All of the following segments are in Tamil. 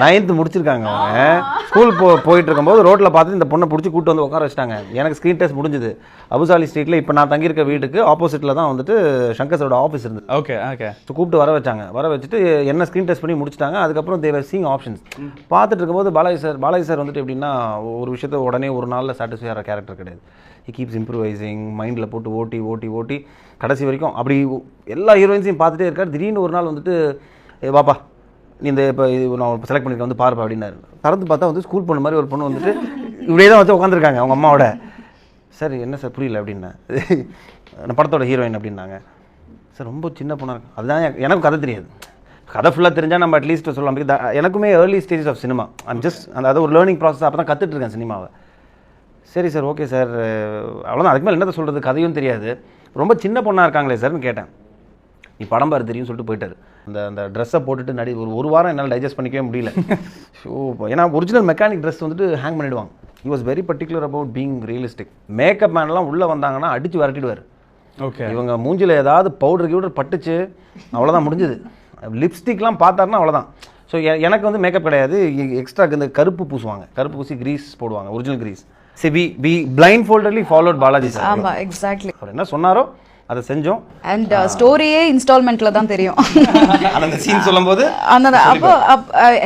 9th முடிச்சிருக்காங்க அவங்க. ஸ்கூல் போயிட்டு இருக்கும்போது ரோட்டில் பார்த்து இந்த பொண்ணை பிடிச்சி கூப்பிட்டு வந்து உட்கார வச்சிட்டாங்க. எனக்கு ஸ்க்ரீன் டெஸ்ட் முடிஞ்சுது. அபுசாலி ஸ்ட்ரீட்டில் இப்போ நான் தங்கியிருக்க வீட்டுக்கு ஆப்போசிட்டில் தான் வந்துட்டு சங்கர் சாரோட ஆஃபீஸ் இருந்தது. Okay okay. ஸோ கூப்பிட்டு வர வச்சாங்க. வர வச்சுட்டு என்ன ஸ்க்ரீன் டெஸ்ட் பண்ணி முடிச்சிட்டாங்க. அதுக்கப்புறம் தேவர் சீங் ஆப்ஷன்ஸ் பார்த்துட்டு இருக்கும்போது பாலாஜி சார் வந்துட்டு எப்படின்னா ஒரு விஷயத்தை உடனே ஒரு நாளில் சாட்டிஸ்ஃபை ஆகிற கேரக்டர் கிடையாது. ஹி கீப்ஸ் இம்ப்ரூவைசிங், மைண்டில் போட்டு ஓட்டி ஓட்டி ஓட்டி கடைசி வரைக்கும் அப்படி எல்லா ஹீரோயின்ஸையும் பார்த்துட்டே இருக்கார். திடீர்னு ஒரு நாள் வந்துட்டு பாப்பா நீ இந்த இப்போ இது நான் செலக்ட் பண்ணியிருக்கேன் வந்து பாருப்பா அப்படின்னாரு. திறந்து பார்த்தா வந்து ஸ்கூல் பொண்ணு மாதிரி ஒரு பொண்ணு வந்துட்டு இப்படியே தான் வச்சு உட்காந்துருக்காங்க அவங்க அம்மாவோட. சார் என்ன சார் புரியல அப்படின்னா, நான் படத்தோட ஹீரோயின் அப்படின்னாங்க. சார் ரொம்ப சின்ன பொண்ணாக இருக்கும். அதுதான் எனக்கு கதை தெரியாது. கதை ஃபுல்லாக தெரிஞ்சால் நம்ம அட்லீஸ்ட் சொல்லலாம். எனக்குமே early stages of cinema I'm just அதாவது ஒரு லேர்னிங் ப்ராசஸ். அப்போ தான் கற்றுட்ருக்கேன் சினிமாவை. சரி சார் ஓகே சார் அவ்வளோதான், அதுக்கு மேலே என்னத்தை சொல்கிறது, கதையும் தெரியாது. ரொம்ப சின்ன பொண்ணாக இருக்காங்களே சார்னு கேட்டேன். நீ படம் பாரு தெரியும் சொல்லிட்டு போயிட்டார். அந்த ட்ரெஸ்ஸை போட்டுட்டு ஒரு வாரம் என்னால் டைஜஸ்ட் பண்ணிக்கவே முடியல. ஸோ ஏன்னா ஒரிஜினல் மெக்கானிக் ட்ரெஸ் வந்துட்டு ஹேங் பண்ணிவிடுவாங்க. He was very particular about being realistic. Makeup மேன்லாம் உள்ளே வந்தாங்கன்னா அடித்து விரட்டிடுவார். ஓகே, இவங்க மூஞ்சில் ஏதாவது பவுடர் பட்டுச்சு அவ்வளோதான் முடிஞ்சுது. லிப்ஸ்டிக்லாம் பார்த்தாருன்னா அவ்வளோதான். ஸோ எனக்கு வந்து மேக்கப் கிடையாது. எக்ஸ்ட்ரா இந்த கருப்பு பூசுவாங்க, கருப்பு பூசி கிரீஸ் போடுவாங்க, ஒரிஜினல் கிரீஸ். சரி we blindfoldedly followed Balaji sir. ஆமாம் எக்ஸாக்ட்லி. அவர் என்ன சொன்னாரோ அதை செஞ்சோம். அண்ட் ஸ்டோரியே இன்ஸ்டால்மெண்ட்ல தான் தெரியும். அந்த சீன் சொல்லும்போது அப்போ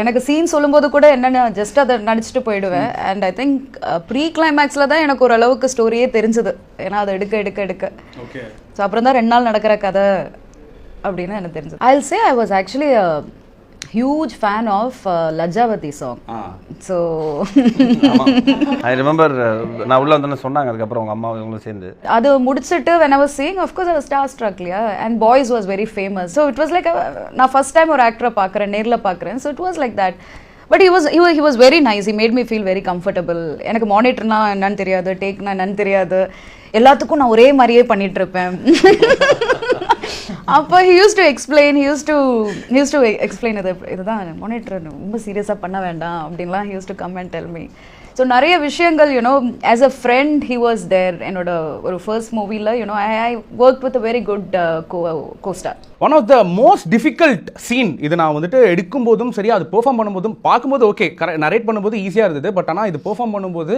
எனக்கு சீன் சொல்லும்போது கூட என்னென்ன ஜஸ்ட் அதை நடிச்சுட்டு போயிடுவேன். அண்ட் ஐ திங்க் ப்ரீ கிளைமேக்ஸில் தான் எனக்கு ஓரளவுக்கு ஸ்டோரியே தெரிஞ்சது. ஏன்னா அதை எடுக்க ஓகே. ஸோ அப்புறம் தான் 2 நாள் நடக்கிற கதை அப்படின்னு எனக்கு தெரிஞ்சது. I will say I was actually huge fan of Lajavati song. So I remember நான் உள்ள வந்து சொன்னாங்க. அதுக்கப்புறம் உங்க அம்மா இவங்களும் சேர்ந்து அது முடிச்சிட்டு when I was seeing, of course I was starstruck. Yeah, and Boys was very famous, so it was like நான் first time ஒரு ஆக்டரை பார்க்குறேன், நேர்ல பார்க்குறேன். So it was like that. But he was very nice. He made me feel very comfortable. எனக்கு மானிட்டர்னா என்னன்னு தெரியாது, டேக்னா என்னன்னு தெரியாது, எல்லாத்துக்கும் நான் ஒரே மாதிரியே பண்ணிட்டு இருப்பேன். அப்போ he used to explain இதுதான் மானிட்டர் ரொம்ப சீரியஸாக பண்ண வேண்டாம் அப்படின்லாம் he used to come and tell me. So நிறைய விஷயங்கள் as a friend he was there. என்னோட ஒரு ஃபர்ஸ்ட் மூவியில் I worked with a very good co-star. One of the most difficult scene இது நான் வந்துட்டு எடுக்கும் போதும் சரி, அது பெர்ஃபார்ம் பண்ணும்போதும் பார்க்கும்போது ஓகே நரேட் பண்ணும்போது ஈஸியாக இருந்தது. பட் ஆனால் இது பெர்ஃபார்ம் பண்ணும்போது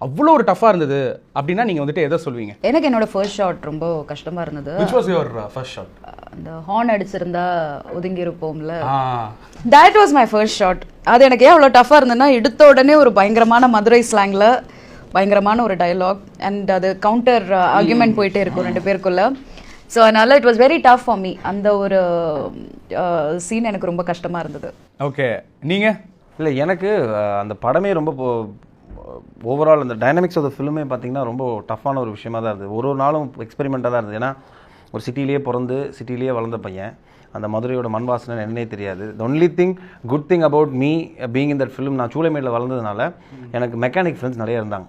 அவ்வளோ ஒரு டஃப்பாக இருந்தது அப்படின்னா நீங்கள் வந்துட்டு எதை சொல்வீங்க? எனக்கு என்னோட ஃபர்ஸ்ட் ஷாட் ரொம்ப கஷ்டமாக இருந்தது. Which was your first shot? அந்த ஹார்ன் அடிச்சிருந்தா ஒதுங்கி இருப்போம்ல, that was my first shot. அது எனக்கு ஏன் அவ்வளோ டஃப்பாக இருந்ததுன்னா, எடுத்த உடனே ஒரு பயங்கரமான மதுரை ஸ்லாங்கில் பயங்கரமான ஒரு டயலாக் அண்ட் அது கவுண்டர் ஆர்குமெண்ட் போயிட்டே இருக்கும் 2 பேருக்குள்ள. ஸோ அதனால it was very tough for me. அந்த ஒரு சீன் எனக்கு ரொம்ப கஷ்டமாக இருந்தது. ஓகே, நீங்கள்? இல்லை, எனக்கு அந்த படமே ரொம்ப ஓவரால் அந்த டைனமிக்ஸ் ஆஃப் த ஃபிலிமே பார்த்தீங்கன்னா ரொம்ப டஃப்பான ஒரு விஷயமா தான் இருந்தது. ஒரு நாளும் எக்ஸ்பெரிமெண்ட்டாக தான் இருந்தது. ஏன்னா ஒரு சிட்டிலேயே பிறந்து சிட்டிலேயே வளர்ந்த பையன், அந்த மதுரையோட மண் வாசனை என்னன்னே தெரியாது. The only thing good thing about me being in that film, நான் சூளைமேடில் வளர்ந்ததுனால எனக்கு மெக்கானிக் ஃப்ரெண்ட்ஸ் நிறைய இருந்தாங்க.